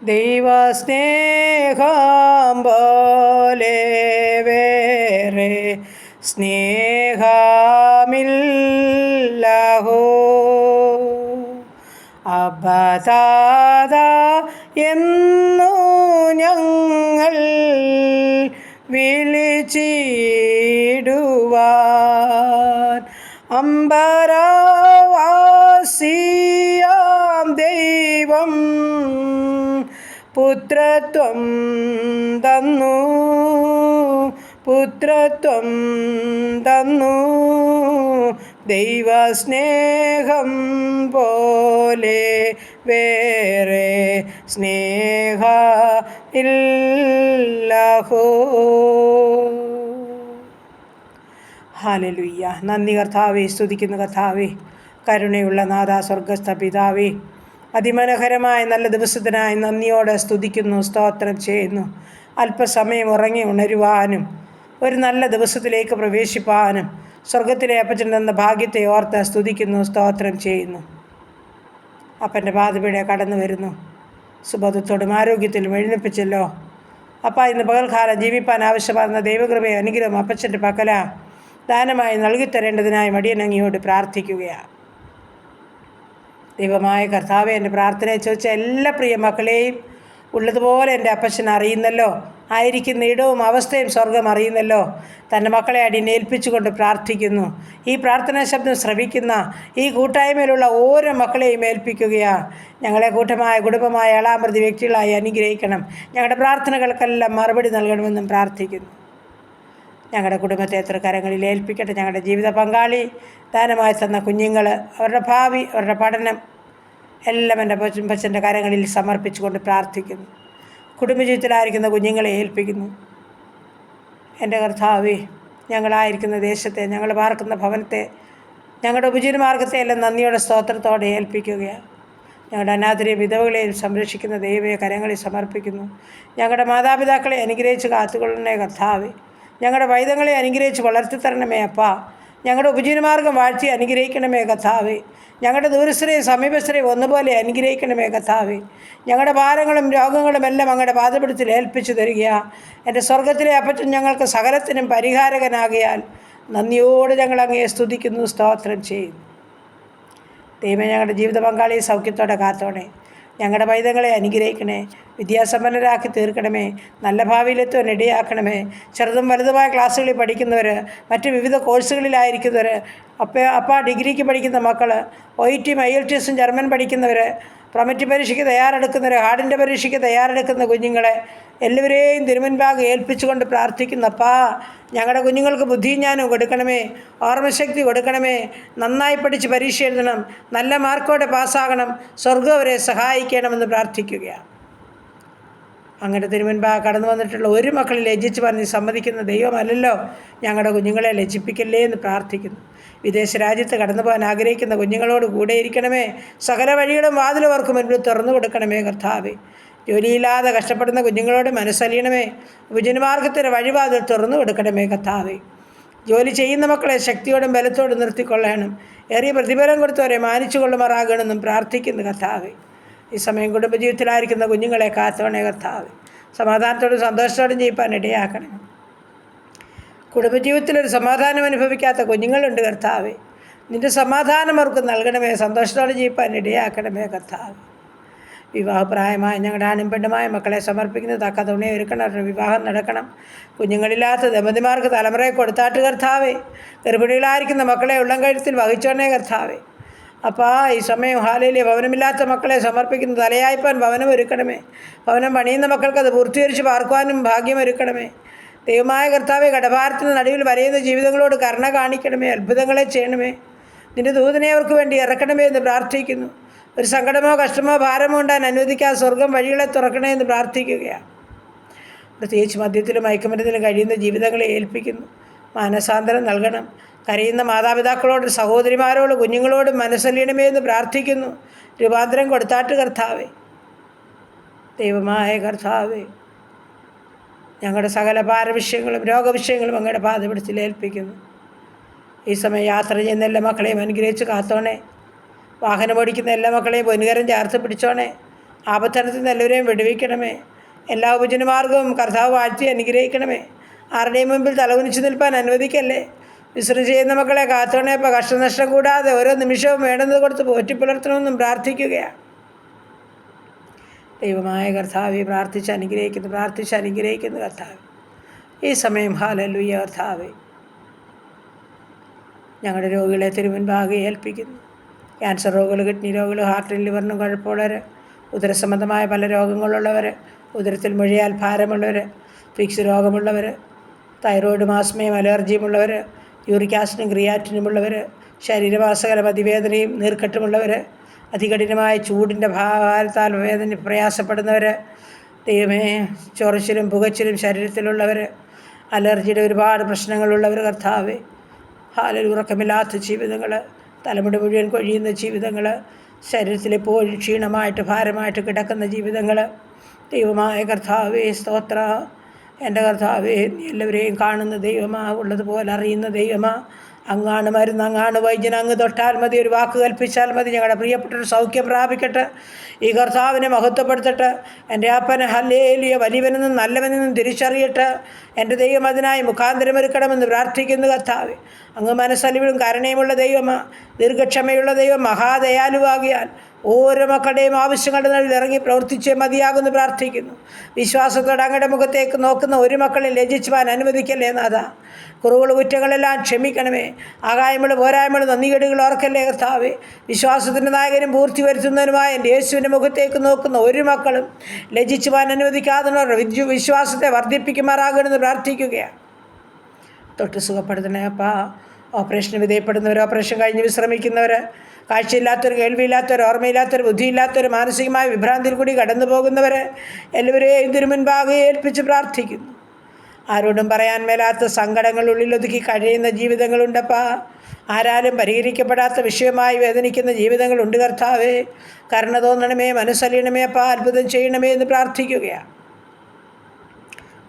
ദൈവസ്നേഹം പോലെ വേറെ സ്നേഹമില്ലഹോ. അബ്ബാതാത എന്നു ഞങ്ങൾ വിളിച്ചിടുവാൻ അമ്പരവാസിയാം ദൈവം പുത്രത്വം തന്നു, പുത്രത്വം തന്നു. ദൈവസ്നേഹം പോലെ വേറെ സ്നേഹമില്ലഹോ. ഹല്ലേലൂയ. നന്ദി കർത്താവേ, സ്തുതിക്കുന്നു കർത്താവേ. കരുണയുള്ള നാഥ, സ്വർഗസ്ഥ പിതാവേ, അതിമനോഹരമായ നല്ല ദിവസത്തിനായി നന്ദിയോടെ സ്തുതിക്കുന്നു, സ്തോത്രം ചെയ്യുന്നു. അല്പസമയം ഉറങ്ങി ഉണരുവാനും ഒരു നല്ല ദിവസത്തിലേക്ക് പ്രവേശിപ്പാനും സ്വർഗത്തിലെ അപ്പച്ചൻ തന്ന ഭാഗ്യത്തെ ഓർത്ത് സ്തുതിക്കുന്നു, സ്തോത്രം ചെയ്യുന്നു. അപ്പൻ്റെ പാതപീടെ കടന്നു വരുന്നു. സുബോധത്തോടും ആരോഗ്യത്തിലും എഴുന്നേൽപ്പിച്ചല്ലോ അപ്പ. ഇന്ന് പകൽക്കാലം ജീവിപ്പാൻ ആവശ്യമാകുന്ന ദൈവകൃപയും അനുഗ്രഹം അപ്പച്ചൻ്റെ പക്കല ദാനമായി നൽകിത്തരേണ്ടതിനായി മടിയനങ്ങിയോട് പ്രാർത്ഥിക്കുകയാണ്. ദൈവമായ കർത്താവെ, എൻ്റെ പ്രാർത്ഥനയെ ചോദിച്ച എല്ലാ പ്രിയ മക്കളെയും ഉള്ളതുപോലെ എൻ്റെ അപ്പച്ചൻ അറിയുന്നല്ലോ. ആയിരിക്കുന്ന ഇടവും അവസ്ഥയും സ്വർഗം അറിയുന്നല്ലോ. തൻ്റെ മക്കളെ അടിനേൽപ്പിച്ചുകൊണ്ട് പ്രാർത്ഥിക്കുന്നു. ഈ പ്രാർത്ഥനാ ശബ്ദം ശ്രവിക്കുന്ന ഈ കൂട്ടായ്മയിലുള്ള ഓരോ മക്കളെയും ഏൽപ്പിക്കുകയാണ്. ഞങ്ങളെ കൂട്ടമായ കുടുംബമായ ഏളാമൃതി വ്യക്തികളായി അനുഗ്രഹിക്കണം. ഞങ്ങളുടെ പ്രാർത്ഥനകൾക്കെല്ലാം മറുപടി നൽകണമെന്നും പ്രാർത്ഥിക്കുന്നു. ഞങ്ങളുടെ കുടുംബത്തെ എത്ര കരങ്ങളിൽ ഏൽപ്പിക്കട്ടെ. ഞങ്ങളുടെ ജീവിത പങ്കാളി, ദാനമായി തന്ന കുഞ്ഞുങ്ങൾ, അവരുടെ ഭാവി, അവരുടെ പഠനം എല്ലാം എൻ്റെ പച്ചൻ്റെ കരങ്ങളിൽ സമർപ്പിച്ചുകൊണ്ട് പ്രാർത്ഥിക്കുന്നു. കുടുംബജീവിതത്തിലായിരിക്കുന്ന കുഞ്ഞുങ്ങളെ ഏൽപ്പിക്കുന്നു. എൻ്റെ കർത്താവേ, ഞങ്ങളായിരിക്കുന്ന ദേശത്തെ, ഞങ്ങൾ പാർക്കുന്ന ഭവനത്തെ, ഞങ്ങളുടെ ഉപജീവനമാർഗത്തെ എല്ലാം നന്ദിയോടെ സ്തോത്രത്തോടെ ഏൽപ്പിക്കുകയാണ്. ഞങ്ങളുടെ അനാഥരെയും വിധവകളെയും സംരക്ഷിക്കുന്ന ദൈവയെ കരങ്ങളിൽ സമർപ്പിക്കുന്നു. ഞങ്ങളുടെ മാതാപിതാക്കളെ അനുഗ്രഹിച്ച് കാത്തുകൊള്ളണേ കർത്താവേ. ഞങ്ങളുടെ വൈദങ്ങളെ അനുഗ്രഹിച്ച് വളർത്തിത്തരണമേ അപ്പാ. ഞങ്ങളുടെ ഉപജീവനമാർഗം വാഴ്ത്തി അനുഗ്രഹിക്കണമേ കർത്താവേ. ഞങ്ങളുടെ ദൂരസ്ഥരെയും സമീപസ്ഥരെയും ഒന്നുപോലെ അനുഗ്രഹിക്കണമേ കർത്താവേ. ഞങ്ങളുടെ ഭാരങ്ങളും രോഗങ്ങളും എല്ലാം അങ്ങയുടെ പാദപീഠത്തിൽ ഏൽപ്പിച്ചു തരികയാണ്. എൻ്റെ സ്വർഗത്തിലെ അപ്പച്ചൻ ഞങ്ങൾക്ക് സകലത്തിനും പരിഹാരകനാകിയാൽ നന്ദിയോട് ഞങ്ങൾ അങ്ങയെ സ്തുതിക്കുന്നു, സ്തോത്രം ചെയ്യുന്നു. ദൈവമേ, ഞങ്ങളുടെ ജീവിത പങ്കാളിയെ സൗഖ്യത്തോടെ കാത്തോണേ. ഞങ്ങളുടെ പൈതങ്ങളെ അനുഗ്രഹിക്കണേ. വിദ്യാസമ്പന്നരാക്കി തീർക്കണമേ. നല്ല ഭാവിയിലെത്തുവാൻ ഇടയാക്കണമേ. ചെറുതും വലുതുമായ ക്ലാസ്സുകളിൽ പഠിക്കുന്നവർ, മറ്റ് വിവിധ കോഴ്സുകളിലായിരിക്കുന്നവർ, ഡിഗ്രിക്ക് പഠിക്കുന്ന മക്കൾ, OIT IELTS ജർമ്മൻ പഠിക്കുന്നവർ, പ്രൊമറ്റ് പരീക്ഷയ്ക്ക് തയ്യാറെടുക്കുന്നവർ, ഹാർഡിൻ്റെ പരീക്ഷയ്ക്ക് തയ്യാറെടുക്കുന്ന കുഞ്ഞുങ്ങളെ എല്ലാവരെയും തിരുമുൻപാകെ ഏൽപ്പിച്ചുകൊണ്ട് പ്രാർത്ഥിക്കുന്നപ്പാ. ഞങ്ങളുടെ കുഞ്ഞുങ്ങൾക്ക് ബുദ്ധിജ്ഞാനം കൊടുക്കണമേ, ഓർമ്മശക്തി കൊടുക്കണമേ. നന്നായി പഠിച്ച് പരീക്ഷ എഴുതണം, നല്ല മാർക്കോടെ പാസ്സാകണം, സ്വർഗ്ഗം അവരെ സഹായിക്കണമെന്ന് പ്രാർത്ഥിക്കുകയാണ്. അങ്ങയുടെ തിരുമുൻപാകെ കടന്നു വന്നിട്ടുള്ള ഒരു മക്കളെ ലജ്ജിച്ച് പറഞ്ഞ് സമ്മതിക്കുന്ന ദൈവമല്ലല്ലോ. ഞങ്ങളുടെ കുഞ്ഞുങ്ങളെ ലജ്ജിപ്പിക്കല്ലേ എന്ന് പ്രാർത്ഥിക്കുന്നു. വിദേശ രാജ്യത്ത് കടന്നു പോകാൻ ആഗ്രഹിക്കുന്ന കുഞ്ഞുങ്ങളോട് കൂടെ ഇരിക്കണമേ. സകല വഴികളും വാതിലും അവർക്ക് മുൻപിൽ തുറന്നു കൊടുക്കണമേ കർത്താവേ. ജോലിയില്ലാതെ കഷ്ടപ്പെടുന്ന കുഞ്ഞുങ്ങളോട് മനസ്സലിയണമേ. ഉപജീവനമാർഗത്തിന് വഴിവാതിൽ തുറന്നു കൊടുക്കണമേ കർത്താവേ. ജോലി ചെയ്യുന്ന മക്കളെ ശക്തിയോടും ബലത്തോടും നിർത്തിക്കൊള്ളണം. ഏറിയ പ്രതിഫലം കൊടുത്തവരെ മാനിച്ചു കൊള്ളുമാറാകണമെന്നും പ്രാർത്ഥിക്കുന്നു കർത്താവേ. ഈ സമയം കുടുംബജീവിതത്തിലായിരിക്കുന്ന കുഞ്ഞുങ്ങളെ കാത്തോണേ കർത്താവേ. സമാധാനത്തോടും സന്തോഷത്തോടും ജീവിപ്പാൻ ഇടയാക്കണം. കുടുംബജീവിതത്തിലൊരു സമാധാനം അനുഭവിക്കാത്ത കുഞ്ഞുങ്ങളുണ്ട് കർത്താവേ. നിൻ്റെ സമാധാനം അവർക്ക് നൽകണമേ. സന്തോഷത്തോടെ ജീവിപ്പാൻ ഇടയാക്കണമേ കർത്താവേ. വിവാഹപ്രായമായ ഞങ്ങളുടെ ആണും പെണ്ണുമായ മക്കളെ സമർപ്പിക്കുന്ന തക്ക തുണയെ ഒരുക്കണം. അവരുടെ വിവാഹം നടക്കണം. കുഞ്ഞുങ്ങളില്ലാത്ത ദമ്പതിമാർക്ക് തലമുറയെ കൊടുത്താട്ട് കർത്താവേ. ഗർഭിണികളായിരിക്കുന്ന മക്കളെ ഉള്ളം കഴുത്തിൽ വഹിച്ചോണേ കർത്താവേ. അപ്പാ, ഈ സമയം ഹാലയിലെ ഭവനമില്ലാത്ത മക്കളെ സമർപ്പിക്കുന്ന തലയായ്പാൻ ഭവനം ഒരുക്കണമേ. ഭവനം പണിയുന്ന മക്കൾക്കത് പൂർത്തീകരിച്ച് പാർക്കുവാനും ഭാഗ്യം ഒരുക്കണമേ. ദൈവമായ കർത്താവെ, കടഭാരത്തിന് നടുവിൽ വരയുന്ന ജീവിതങ്ങളോട് കരുണ കാണിക്കണമേ. അത്ഭുതങ്ങളെ ചെയ്യണമേ. നിൻ്റെ ദൂതനെ അവർക്ക് വേണ്ടി ഇറക്കണമേ എന്ന് പ്രാർത്ഥിക്കുന്നു. ഒരു സങ്കടമോ കഷ്ടമോ ഭാരമോ ഉണ്ടാൻ അനുവദിക്കാതെ സ്വർഗം വഴികളെ തുറക്കണേ എന്ന് പ്രാർത്ഥിക്കുകയാണ്. പ്രത്യേകിച്ച് മദ്യത്തിലും മയക്കുമരുന്നിലും കഴിയുന്ന ജീവിതങ്ങളെ ഏൽപ്പിക്കുന്നു. മാനസാന്തരം നൽകണം. കരയുന്ന മാതാപിതാക്കളോട്, സഹോദരിമാരോട്, കുഞ്ഞുങ്ങളോട് മനസ്സലിയണമേ എന്ന് പ്രാർത്ഥിക്കുന്നു. രൂപാന്തരം കൊടുത്താട്ട് കർത്താവേ. ദൈവമായ കർത്താവേ, ഞങ്ങളുടെ സകല ഭാരവിഷയങ്ങളും രോഗവിഷയങ്ങളും അങ്ങയുടെ പാദപീഠത്തിൽ ഏൽപ്പിക്കുന്നു. ഈ സമയം യാത്ര ചെയ്യുന്ന എല്ലാ മക്കളെയും അനുഗ്രഹിച്ച് കാത്തോണേ. വാഹനമോടിക്കുന്ന എല്ലാ മക്കളെയും പൊന്നുകരം ചേർത്ത് പിടിച്ചോണേ. ആപത്തനത്തിൽ നിന്ന് എല്ലാവരെയും വിടുവിക്കണമേ. എല്ലാ ഉപജനമാർഗവും കർത്താവ് വാഴ്ത്തി അനുഗ്രഹിക്കണമേ. ആരുടെയും മുമ്പിൽ തലകുനിച്ച് നിൽപ്പാൻ അനുവദിക്കല്ലേ. വിശ്രമം ചെയ്യുന്ന മക്കളെ കാത്തോണേപ്പോൾ കഷ്ടനഷ്ടം കൂടാതെ ഓരോ നിമിഷവും വേണ്ടുന്നത് കൊടുത്ത് പോറ്റിപ്പുലർത്തണമെന്നും പ്രാർത്ഥിക്കുകയാണ്. ദൈവമായ കർത്താവെ പ്രാർത്ഥിച്ച് അനുഗ്രഹിക്കുന്നു കർത്താവ്. ഈ സമയം ഹല്ലേലൂയ കർത്താവെ, ഞങ്ങളുടെ രോഗികളെ തിരുമുൻപാകെ ഏൽപ്പിക്കുന്നു. ക്യാൻസർ രോഗികൾ, കിഡ്നി രോഗികൾ, ഹാർട്ടിനും ലിവറിനും കുഴപ്പമുള്ളവർ, ഉദരസംബന്ധമായ പല രോഗങ്ങളുള്ളവർ, ഉദരത്തിൽ മുഴയാൽ ഭാരമുള്ളവർ, ഫിക്സ് രോഗമുള്ളവർ, തൈറോയിഡ് മാസ്മയും അലർജിയുമുള്ളവർ, യൂറിക് ആസിഡും ക്രിയാറ്റിനുമുള്ളവർ, ശരീരമാസകലം അതിവേദനയും നീർക്കെട്ടുമുള്ളവർ, അതികഠിനമായ ചൂടിൻ്റെ ഭാരത്താൽ വേദന പ്രയാസപ്പെടുന്നവർ, ദൈവമേ ചൊറിച്ചിലും പുകച്ചിലും ശരീരത്തിലുള്ളവർ, അലർജിയുടെ ഒരുപാട് പ്രശ്നങ്ങളുള്ളവർ കർത്താവേ, ഹാലിൽ ഉറക്കമില്ലാത്ത ജീവിതങ്ങൾ, തലമുടി മുഴുവൻ കൊഴിയുന്ന ജീവിതങ്ങൾ, ശരീരത്തിലെപ്പോഴും ക്ഷീണമായിട്ട് ഭാരമായിട്ട് കിടക്കുന്ന ജീവിതങ്ങൾ, ദൈവമായ കർത്താവേ സ്തോത്ര. എൻ്റെ കർത്താവേ, നീ എല്ലാവരെയും കാണുന്ന ദൈവമാ, ഉള്ളതുപോലെ അറിയുന്ന ദൈവമാ. അങ്ങാണ് മരുന്ന്, അങ്ങാണ് വൈദ്യൻ, അങ്ങ് തൊട്ടാൽ മതി, ഒരു വാക്ക് കൽപ്പിച്ചാൽ മതി, ഞങ്ങളുടെ പ്രിയപ്പെട്ടൊരു സൗഖ്യം പ്രാപിക്കട്ടെ. ഈ കർത്താവിനെ മഹത്വപ്പെടുത്തട്ടെ. എൻ്റെ അപ്പനെ ഹല്ലേലൂയ, വലിയവനെന്നും നല്ലവനെന്നും തിരിച്ചറിയട്ടെ. എൻ്റെ ദൈവം അതിനായി മുഖാന്തരമൊരുക്കണമെന്ന് പ്രാർത്ഥിക്കുന്നു കർത്താവേ. അങ്ങ് മനസ്സലിവിലും കരുണയുമുള്ള ദൈവമാ, ദീർഘക്ഷമയുള്ള ദൈവം, മഹാദയാലുവാകിയാൽ ഓരോ മക്കളുടെയും ആവശ്യങ്ങളുടെ നടുവിൽ ഇറങ്ങി പ്രവർത്തിച്ചേ മതിയാകുന്നു പ്രാർത്ഥിക്കുന്നു. വിശ്വാസത്തോടെ അങ്ങയുടെ മുഖത്തേക്ക് നോക്കുന്ന ഒരു മക്കളെ ലജ്ജിച്ചുവാൻ അനുവദിക്കല്ലേ നാഥ. കുറവുകൾ കുറ്റങ്ങളെല്ലാം ക്ഷമിക്കണമേ. ആകായ്മകളും പോരായ്മകളും നന്ദികേടുകൾ ഓർക്കല്ലേ കർത്താവേ. വിശ്വാസത്തിൻ്റെ നായകനും പൂർത്തി വരുത്തുന്നതിനുമായ എൻ്റെ യേശുവിൻ്റെ മുഖത്തേക്ക് നോക്കുന്ന ഒരു മക്കളും ലജ്ജിച്ചുവാൻ അനുവദിക്കാതെ വിശ്വാസത്തെ വർദ്ധിപ്പിക്കുമാറാകണമെന്ന് പ്രാർത്ഥിക്കുകയാണ്. തൊട്ട് സുഖപ്പെടുത്തണേ അപ്പാ. ഓപ്പറേഷന് വിധേയപ്പെടുന്നവർ, ഓപ്പറേഷൻ കഴിഞ്ഞ് വിശ്രമിക്കുന്നവർ, കാഴ്ചയില്ലാത്തവർ, കേൾവിയില്ലാത്തവർ, ഓർമ്മയില്ലാത്തവർ, ബുദ്ധിയില്ലാത്തവർ, മാനസികമായ വിഭ്രാന്തിയിൽ കൂടി കടന്നു പോകുന്നവർ എല്ലാവരെയും ഇതിനു മുൻപാകെ ഏൽപ്പിച്ച് പ്രാർത്ഥിക്കുന്നു. ആരോടും പറയാൻ മേലാത്ത സങ്കടങ്ങൾ ഉള്ളിലൊതുക്കി കഴിയുന്ന ജീവിതങ്ങളുണ്ടപ്പാ. ആരാലും പരിഹരിക്കപ്പെടാത്ത വിഷയമായി വേദനിക്കുന്ന ജീവിതങ്ങളുണ്ട് കർത്താവേ. കരുണ തോന്നണമേ, മനസ്സലിയണമേ അപ്പാ, അത്ഭുതം ചെയ്യണമേ എന്ന് പ്രാർത്ഥിക്കുകയാണ്.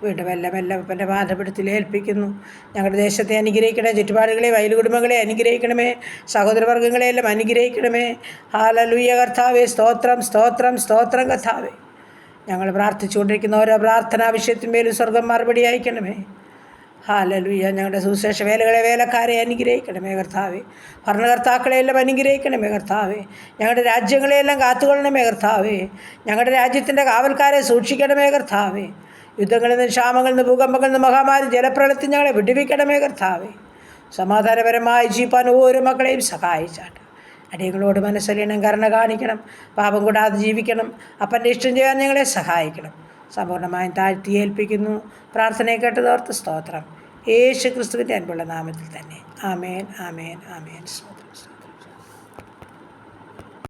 വീണ്ടും എല്ലാം അപ്പൻ്റെ പാദപീഠത്തിൽ ഏൽപ്പിക്കുന്നു. ഞങ്ങളുടെ ദേശത്തെ അനുഗ്രഹിക്കണേ. ചുറ്റുപാടുകളെ, വയലുകുടുംബങ്ങളെ അനുഗ്രഹിക്കണമേ. സഹോദരവർഗ്ഗങ്ങളെയെല്ലാം അനുഗ്രഹിക്കണമേ. ഹല്ലേലൂയ കർത്താവേ, സ്തോത്രം സ്തോത്രം സ്തോത്രം കർത്താവേ. ഞങ്ങൾ പ്രാർത്ഥിച്ചുകൊണ്ടിരിക്കുന്ന ഓരോ പ്രാർത്ഥനാ വിഷയത്തിന്മേലും സ്വർഗം മറുപടി അയക്കണമേ. ഹല്ലേലൂയ. ഞങ്ങളുടെ സുവിശേഷ വേലക്കാരെ അനുഗ്രഹിക്കണമേ കർത്താവേ. ഭരണകർത്താക്കളെയെല്ലാം അനുഗ്രഹിക്കണമേ കർത്താവേ. ഞങ്ങളുടെ രാജ്യങ്ങളെയെല്ലാം കാത്തുകൊള്ളണമേ കർത്താവേ. ഞങ്ങളുടെ രാജ്യത്തിൻ്റെ കാവൽക്കാരെ സൂക്ഷിക്കണമേ കർത്താവേ. യുദ്ധങ്ങളിൽ നിന്ന്, ക്ഷാമങ്ങളിൽ നിന്ന്, ഭൂകമ്പങ്ങളിൽ നിന്ന്, മഹാമാരി, ജലപ്രളയത്തിൽ ഞങ്ങളെ വിടുവിക്കണമേ കർത്താവേ. സമാധാനപരമായി ജീവിപ്പാൻ ഓരോ മക്കളെയും സഹായിച്ചാട്ട്. അടിയങ്ങളോട് മനസ്സലിയണം, കരുണ കാണിക്കണം. പാപം കൂടാതെ ജീവിക്കണം. അപ്പൻ്റെ ഇഷ്ടം ചെയ്യാൻ ഞങ്ങളെ സഹായിക്കണം. സമ്പൂർണ്ണമായും താഴ്ത്തി ഏൽപ്പിക്കുന്നു. പ്രാർത്ഥനയെ കേട്ടതോർത്ത് സ്തോത്രം. യേശു ക്രിസ്തുവിൻ്റെ അൻപുള്ള നാമത്തിൽ തന്നെ. ആമേൻ ആമേൻ ആമേൻ. സ്തോത്രം.